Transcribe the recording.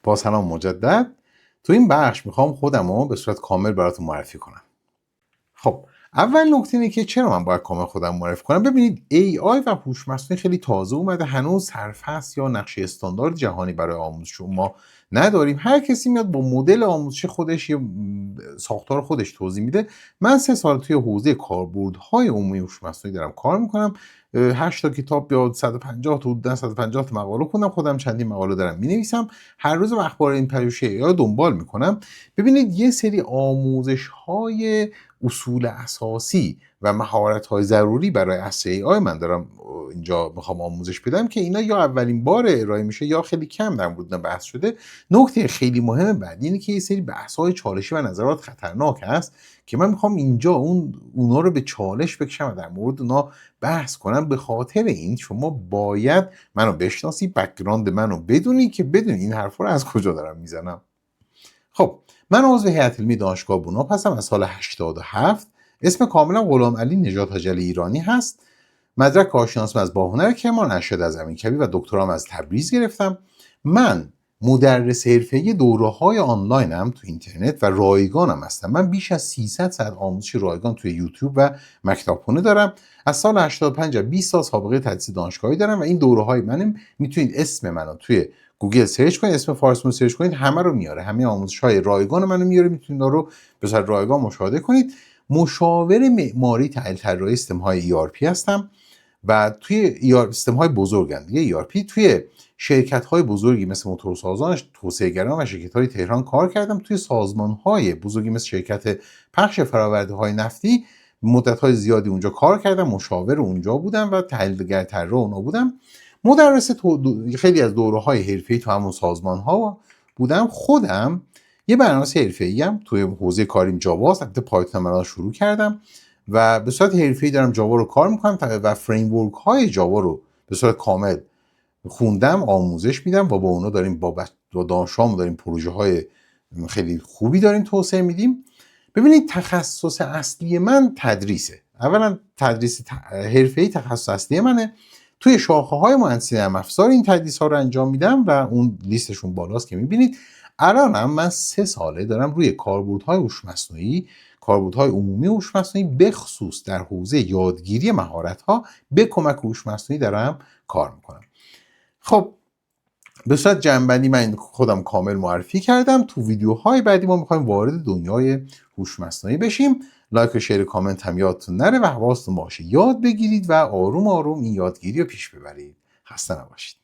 با سلام مجدد. تو این بخش میخوام خودم رو به صورت کامل براتون معرفی کنم. خب اول نکته اینه که چرا من باید کامل خودم معرفی کنم. ببینید AI و هوش مصنوعی خیلی تازه اومده، هنوز سرفصل یا نقشه استاندارد جهانی برای آموزش ما نداریم. هر کسی میاد با مدل آموزشی خودش یا ساختار خودش توضیح میده. من 3 سال توی حوزه کاربردهای عمومی هوش مصنوعی دارم کار میکنم. 8 تا کتاب یا 150 تا حدود 150 تا مقاله خوندم، خودم چندین مقاله دارم مینویسم، هر روز اخبار این پژوهشی AI دنبال میکنم. ببینید یه سری آموزش‌های اصول اساسی و مهارت‌های ضروری برای عصر AI من دارم اینجا میخوام آموزش بدم که اینا یا اولین بار ارائه میشه یا خیلی کم در مورد بحث شده. نکته خیلی مهم بعد اینه که یه سری بحث‌های چالشی و نظرات خطرناک هست که من میخوام اینجا اونا رو به چالش بکشم و در مورد اونا بحث کنم. به خاطر این شما باید منو بشناسی، بک‌گراند منو بدونی که بدونی این حرفا رو از کجا دارم میزنم. خب من عضو هیئت علمی دانشگاه بوناب هستم از سال 87. اسم کاملم غلامعلی نژاد حاجلی ایرانی هست. مدرک کارشناسم از باهنر کرمان، ارشد از امیرکبیر و دکترام از تبریز گرفتم. من مدرس حرفه‌ای دوره‌های آنلاینم تو اینترنت و رایگانم هستم. من بیش از 300 ساعت آموزش رایگان توی یوتیوب و مکتبخونه دارم. از سال 85 20 سال سابقه تدریس دانشگاهی دارم و این دوره‌های منم میتونید اسم منو توی گوگل سرچ کنید، اسم فارسمو سرچ کنید، همه رو میاره، همه آموزش‌های رایگان منو میاره، میتونید رو به صورت رایگان مشاهده کنید. مشاور معماری تحلیل طراحی سیستم‌های ERP هستم و توی سیستم‌های بزرگن دیگه. ERP توی شرکت‌های بزرگی مثل موتورسازان، توسعه‌گران و شرکت‌های تهران کار کردم. توی سازمان‌های بزرگی مثل شرکت پخش فرآورده‌های نفتی مدت‌های زیادی اونجا کار کردم، مشاور اونجا بودم و تحلیلگر طراح اونها بودم. مدرس خیلی از دوره‌های حرفه‌ای تو همون سازمان‌ها بودم. خودم یه برنامه‌نویس حرفه‌ای‌ام، توی حوزه کاریم جاواست، البته پایتون من شروع کردم و به صورت حرفه‌ای دارم جاوا رو کار می‌کنم و فریمورک‌های جاوا رو به صورت کامل خوندم، آموزش میدم و با اونا داریم با دانشجوام داریم پروژه‌های خیلی خوبی داریم توسعه میدیم. ببینید تخصص اصلی من تدریسه. اولا تدریس حرفه‌ای تخصص اصلی منه. توی شاخه‌های مهندسی نرم افزار این تدریس‌ها رو انجام میدم و اون لیستشون بالاست که میبینید. الانم من 3 ساله دارم روی کاربردهای هوش مصنوعی، کاربردهای عمومی هوش مصنوعی به خصوص در حوزه یادگیری مهارت‌ها به کمک هوش مصنوعی دارم کار میکنم. خب به صورت جنبندی من خودم کامل معرفی کردم. تو ویدیوهای بعدی ما میخوایم وارد دنیای هوش مصنوعی بشیم. لایک و شیر کامنت هم یادتون نره و حواستون باشه یاد بگیرید و آروم آروم این یادگیری رو پیش ببرید. خسته نباشید.